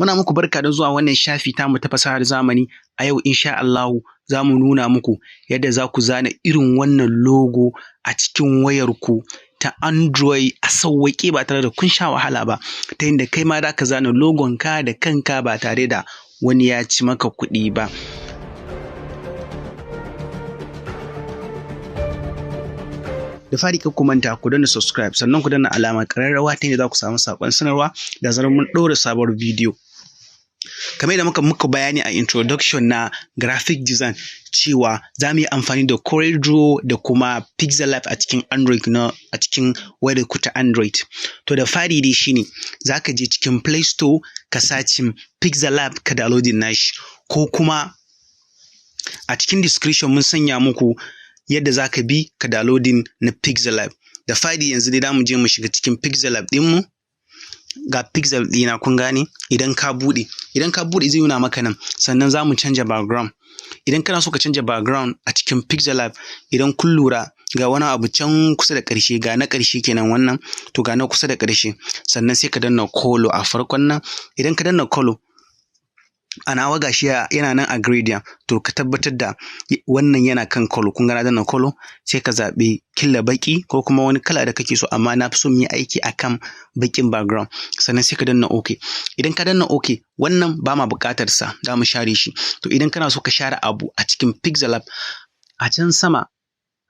Muna muku barka da zuwa wannan shafi tamu ta fasahar zamani. A yau insha Allahu za mu nuna muku yadda za ku zana irin wannan logo a cikin wayarku ta Android a sauwaƙe ba tare da kun sha wahala ba, ta yadda kai ma za ka zana logonka da kanka ba tare da wani ya ci maka kuɗi ba. Da fari kar ku manta ku danna subscribe, sannan ku danna alamar ƙararrawa ta yadda za ku samu saƙon sanarwa da zarar mun ɗora sabuwar bidiyo. Kamar yadda muka bayani a introduction na graphic design cewa za mu yi amfani da CorelDRAW da kuma Pixelab a cikin Android a cikin wayar ku ta Android. To da fari dai shine za ka je cikin Play Store ka sacin Pixelab ka downloading nashi, ko kuma a cikin description mun sanya muku yadda za ka bi ka downloading na Pixelab. Da fari yanzu dai za mu je mu shiga cikin Pixelab ɗinmu. Ga pixel ɗina kun gane, idan ka buɗe zai nuna maka nan, sannan za mu canja background. Idan kana so ka canja background a cikin Pixelab, idan kun lura ga wani abu can kusa da ƙarshe, ga na ƙarshe kenan wannan, to ga na kusa da ƙarshe, sannan sai ka danna color a farkon nan. Idan ka danna color, a nawa gashi yana nan a gradient, to ka tabbatar da wannan yana kan color. Kun ga na danna color, sai ka zaɓi killa baƙi ko kuma wani kala da kake so, amma na fi so mu yi aiki akan baƙin background. Sannan sai ka danna OK. Idan ka danna OK, wannan ba ma buƙatar sa, za mu share shi. To idan kana so ka share abu a cikin Pixelab, a can sama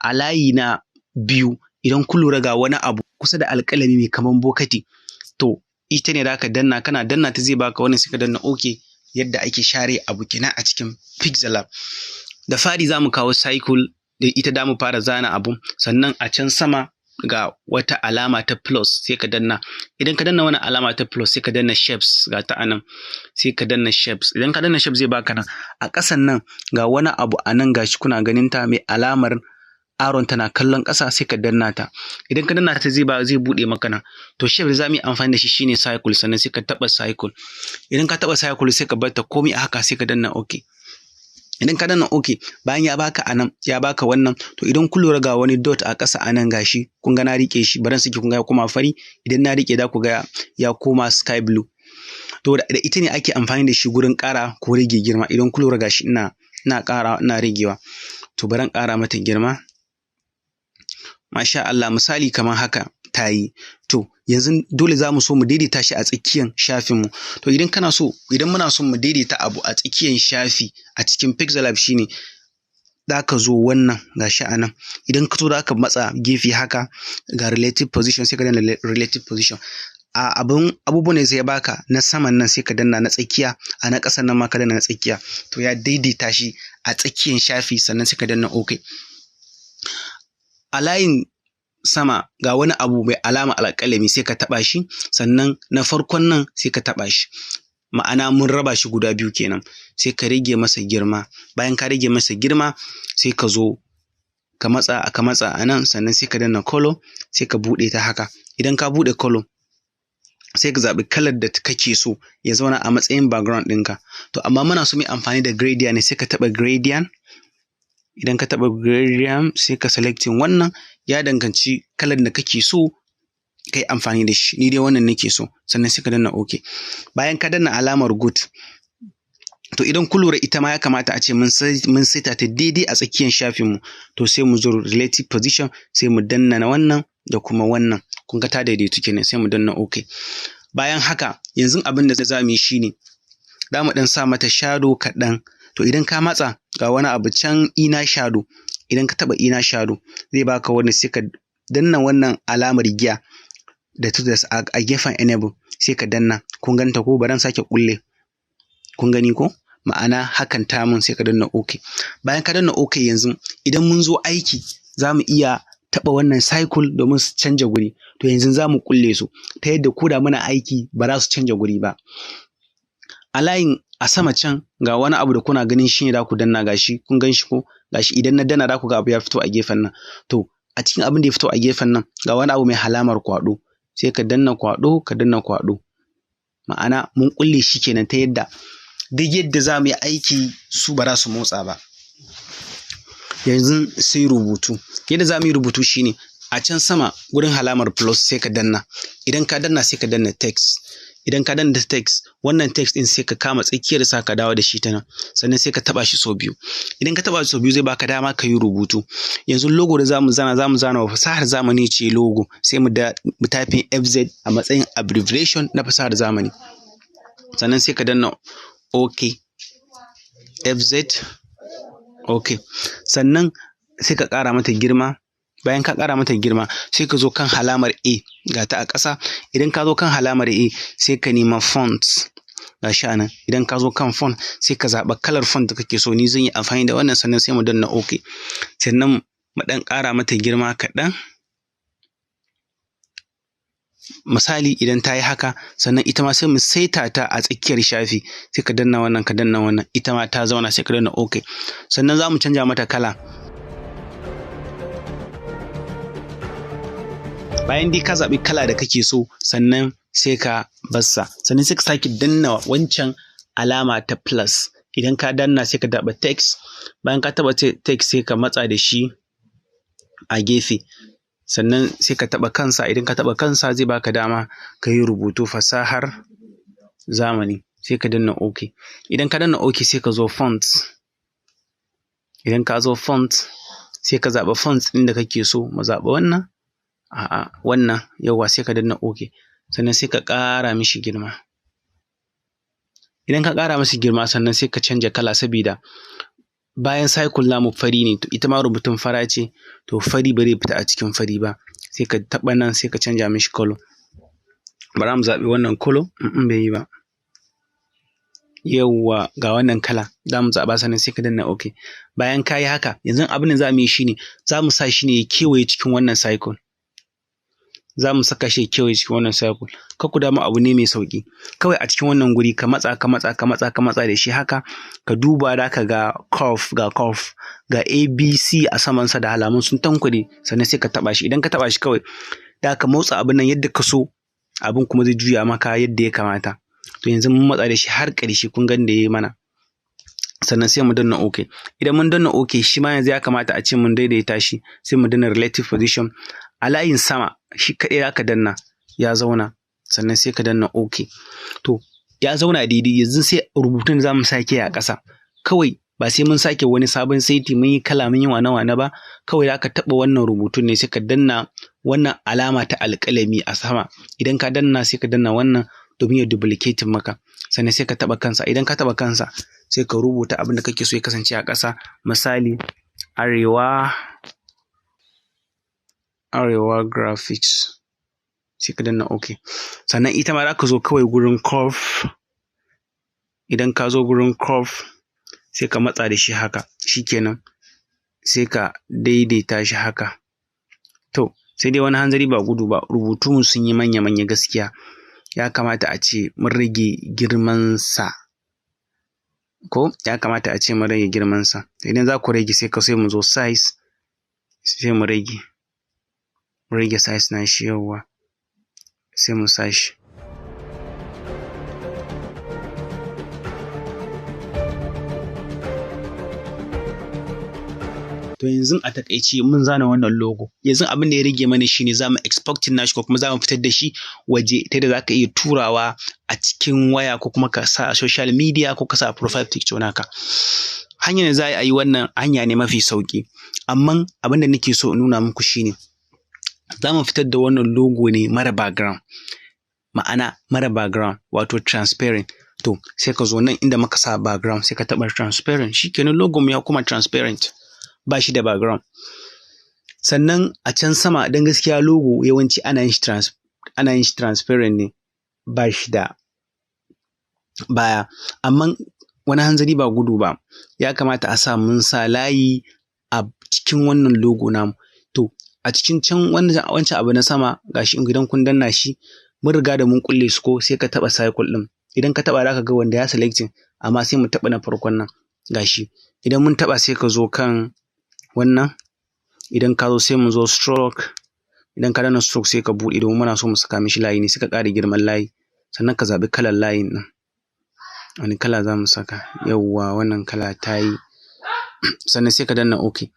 a layi na 2, idan kun lura ga wani abu kusa da alƙalami mai kaman bokati, to ita ne za ka danna, kana danna ta zai baka wannan, sai ka danna OK. Yadda ake share abu kenan a cikin Pixelab. Da fari za mu kawo cycle da ita da mu fara zana abu, sannan a can sama ga wata alama ta plus, sai ka danna. Idan ka danna wannan alama ta plus, sai ka danna shapes, ga ta anan, sai ka danna shapes. Idan ka danna shapes zai baka nan. A ƙasan nan ga wani abu anan gashi kuna ganin ta mai alamar aron tana kallon ƙasa, sai ka danna ta. Idan ka danna ta zai buɗe maka nan. To shape da za mu yi amfani da shi shine cycle, sannan sai ka taɓa cycle. Idan ka taɓa cycle sai ka bar ta komai a haka, sai ka danna OK. Idan ka danna OK, bayan ya baka anan, ya baka wannan, to idan kun lura ga wani dot a ƙasa anan gashi, kun ga na riƙe shi, baran saki kun ga ya koma fari. Idan na riƙe za ku ga ya koma sky blue. To da ita ne ake amfani da shi gurin ƙara ko rage girma. Idan kun lura gashi ina ƙara ina ragewa. To bari in ƙara mata girma. Masha Allah, misali kamar haka ta yi. To yanzu dole za mu so mu daidaita shi a tsakiyan shafinmu. To idan muna so mu daidaita abu a tsakiyan shafi a cikin Pixelab shine za ka zo wannan gashi a nan. Idan ka zo za ka matsa gefe haka, ga relative position, sai ka danna relative position. Abubuwan da zai baka na saman nan sai ka danna na tsakiya, a na ƙasan nan ma ka danna na tsakiya. To ya daidaita shi a tsakiyan shafi, sannan sai ka danna OK. A layin sama ga wani abu mai alama alƙalami, sai ka taɓa shi, sannan na farkon nan sai ka taɓa shi. Ma'ana mun raba shi guda biyu kenan. Sai ka rage masa girma. Bayan ka rage masa girma, sai ka zo ka matsa a nan, sannan sai ka danna color, sai ka buɗe ta haka. Idan ka buɗe color, sai ka zaɓi kalar da kake so ya zauna a matsayin background ɗinka. To amma muna so mu yi amfani da gradient ne, sai ka taɓa gradient. Idan ka taɓa gradient, sai ka selecting wannan, ya danganci kalar da kake so ka yi amfani da shi. Ni dai wannan nake so, sannan sai ka danna OK. Bayan ka danna alamar good, to idan kun lura ita ma ya kamata a ce mun saita ta daidai a tsakiyar shafinmu. To sai mu zo relative position, sai mu danna na wannan da kuma wannan. Kun ga ta daidaitu kenan, sai mu danna OK. Bayan haka yanzu abin da za mu yi shine za mu ɗan sa mata shadow kaɗan. To idan ka matsa ga wani abu can inner shadow, idan ka taɓa inner shadow zai baka wannan, sai ka danna wannan alamar giya da ta a gefen enable, sai ka danna. Kun ganta ko? Bari sake kulle. Kun gani ko? Ma'ana hakan ta mun, sai ka danna OK. Bayan ka danna OK, yanzu idan mun zo aiki za mu iya taɓa wannan cycle domin su canja guri. To yanzu za mu kulle su ta yadda ko da muna aiki ba za su canja guri ba. A layin a sama can ga wani abu da kuna ganin shi ne za ku danna, gashi kun gan shi ko? Gashi idan na danna za ku ga abu ya fito a gefen nan. To a cikin abin da ya fito a gefen nan ga wani abu mai alamar kwaɗo, sai ka danna kwaɗo, ka danna kwaɗo. Ma'ana mun kulle shi kenan, ta yadda duk yadda za mu yi aiki su ba za su motsa ba. Yanzu sai rubutu. Yadda za mu yi rubutu shine a can sama gurin alamar plus sai ka danna. Idan ka danna sai ka danna text. idan ka danna text, wannan text din sai ka kama tsakiyar sa ka dawo da shi ta nan, sannan sai ka taba shi sau biyu. Idan ka taba shi sau biyu zai baka dama ka yi rubutu. Yanzu logo da zamu zana wa fasahar zamani ce logo, sai mu type FZ a matsayin abbreviation na fasahar zamani. Sannan sai ka danna OK, FZ, OK. Sannan sai ka ƙara mata girma. Bayan ka ƙara mata girma sai ka zo kan alamar A, ga ta a ƙasa. Idan ka zo kan alamar A sai ka nema font, ga shi a nan. Idan ka zo kan font sai ka zaɓa kalar font da kake so. Ni zan yi amfani da wannan, sannan sai mu danna OK. Sannan mu ɗan ƙara mata girma kaɗan. Misali idan ta yi haka, sannan ita ma sai mu saita ta a tsakiyar shafi, sai ka danna wannan, ka danna wannan, ita ma ta zauna, sai ka danna OK. Sannan za mu canja mata kala. Bayan dai ka zaɓi kala da kake so, sannan sai ka bassa, sannan sai ka sake danna wancan alama ta plus. Idan ka danna sai ka taɓa text. Bayan ka taɓa text sai ka matsa da shi a gefe, sannan sai ka taɓa kansa. Idan ka taɓa kansa zai baka dama ka yi rubutu fasahar zamani, sai ka danna OK. Idan ka danna OK sai ka zo font. Idan ka zo font sai ka zaɓa font ɗin da kake so. Mu zaɓa wannan, wannan, yawwa, sai ka danna OK. Sannan sai ka ƙara mishi girma. Idan ka ƙara mishi girma sannan sai ka canja kala, saboda bayan cycle namu fari ne, to ita ma rubutun fara ce, to fari ba zai fita a cikin fari ba. Sai ka taɓa nan sai ka canja mishi color. Bara mu zaɓi wannan color, bai yi ba. Yawwa, ga wannan kala za mu zaɓa, sannan sai ka danna OK. Bayan ka yi haka, yanzu abin da za mu yi shi ne za mu sa shi ne ya kewaye cikin wannan cycle. Za mu saka shi ya kewaye cikin wannan cycle. Kar ku damu, abu ne mai sauƙi. Kawai a cikin wannan guri ka matsa da shi haka, ka duba da ka ga curve, ga ABC a samansa da alamun sun tankware, sannan sai ka taɓa shi. Idan ka taɓa shi kawai da ka motsa abin nan yadda ka so, abin kuma zai juya maka yadda ya kamata. To yanzu mun matsa da shi har ƙarshe, kun ga da ya yi mana. Sannan sai mu danna OK. Idan mun danna OK, shi ma yanzu ya kamata a ce mun daidaita shi, sai mu danna relative position. A layin sama shi kaɗai za ka danna, ya zauna, sannan sai ka danna OK. To ya zauna daidai. Yanzu sai rubutun za mu sake a ƙasa. Kawai ba sai mun sake wani sabon saiti, mun yi kala, mun yi wane ba. Kawai za ka taɓa wannan rubutun ne, sai ka danna wannan alama ta alƙalami a sama. Idan ka danna sai ka danna wannan domin ya duplicate maka, sannan sai ka taɓa kansa. Idan ka taɓa kansa sai ka rubuta abin da kake so ya kasance a ƙasa. Misali arewa graphics, sai ka danna OK. Sannan ita ma za ka zo kawai gurin curve. Idan ka zo gurin curve sai ka matsa da shi haka, shikenan sai ka daidaita shi haka. To sai dai wani hanzari ba gudu ba, rubutun sun yi manya gaskiya. Ya kamata a ce mun rage girmansa, ko ya kamata a ce mun rage girmansa. Idan za ku rage sai mu zo size, sai mu rage size na shi, yawwa, sai mu sa shi. To yanzu a takaice mun zana wannan logo. Yanzu abin da ya rage mana shine za mu exporting nashi, ko kuma za mu fitar da shi waje, ta yadda za ka iya turawa a cikin waya, ko kuma ka sa a social media, ko ka sa a profile picture naka. Hanyar da za a yi wannan hanya ne mafi sauƙi, amma abin da nake so in nuna muku shine za mu fitar da wannan logo ne mara background, ma'ana mara background, wato transparent. To sai ka zo nan inda muka sa background, sai ka taɓa transparent, shikenan logo mu ya kuma transparent, ba shi da background. Sannan a can sama, don gaskiya logo yawanci ana yin shi transparent ne, ba shi da baya. Amma wani hanzari ba gudu ba, ya kamata a sa mun sa layi a cikin wannan logo namu. To a cikin can wancan abu na sama, gashi idan kun danna shi, mun riga da mun kulle su, ko sai ka taɓa cycle ɗin. Idan ka taɓa za ka ga wanda ya selecting, amma sai mu taɓa na farkon nan, gashi. Idan mun taɓa sai ka zo kan wannan. Idan ka zo sai mu zo stroke. Idan ka danna stroke sai ka buɗe, domin muna so mu saka mishi layi ne, sai ka ƙara girman layi. Sannan ka zaɓi kalar layin ɗin, wani kala za mu saka. Yawwa, wannan kala ta yi. Sannan sai ka danna OK.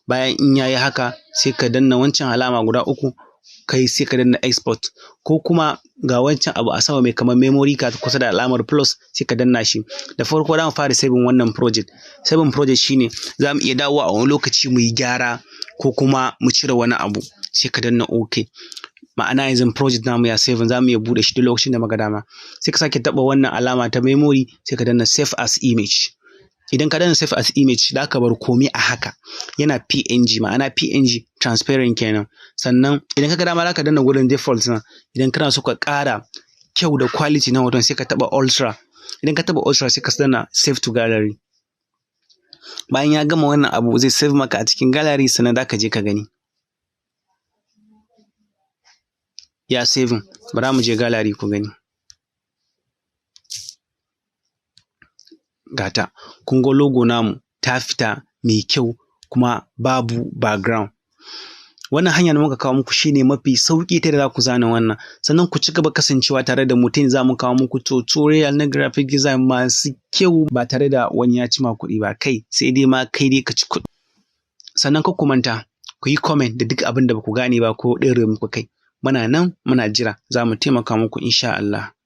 Bayan in ya yi haka sai ka danna wancan alama guda uku, kai sai ka danna export, ko kuma ga wancan abu a sama mai kamar memory card kusa da alamar plus sai ka danna shi. Da farko za mu fara saving wannan project. Saving project shine za mu iya dawowa a wani lokaci mu yi gyara ko kuma mu cire wani abu, sai ka danna OK. Ma'ana yanzu project namu ya save, za mu iya buɗe shi duk lokacin da muka dama. Sai ka sake taɓa wannan alama ta memory sai ka danna save as image. Idan ka danna save as image za ka bar komai a haka yana PNG, ma'ana PNG transparent kenan. Sannan idan ka ga dama za ka danna gurin default na, idan kana so ka ƙara kyau da quality na hoton sai ka taɓa ultra. Idan ka taɓa ultra sai ka danna save to gallery. Bayan ya gama wannan abu zai save maka a cikin gallery, sannan za ka je ka gani ya saving. Bara mu je gallery ku gani. Gata, kun ga logo namu ta fita mai kyau kuma babu background. Wannan hanya da muka kawo muku shine mafi sauƙi ta da za ku zana wannan. Sannan ku ci gaba kasancewa tare da mu, za mu kawo muku tutorial na graphic design masu kyau ba tare da wani ya ci ma kuɗi ba, kai sai dai ma kai dai ka ci kuɗi. Sannan kar ku manta ku yi comment da duk abin da ba ku gane ba ko ɗore muku kai. Muna nan muna jira, za mu taimaka muku insha Allah.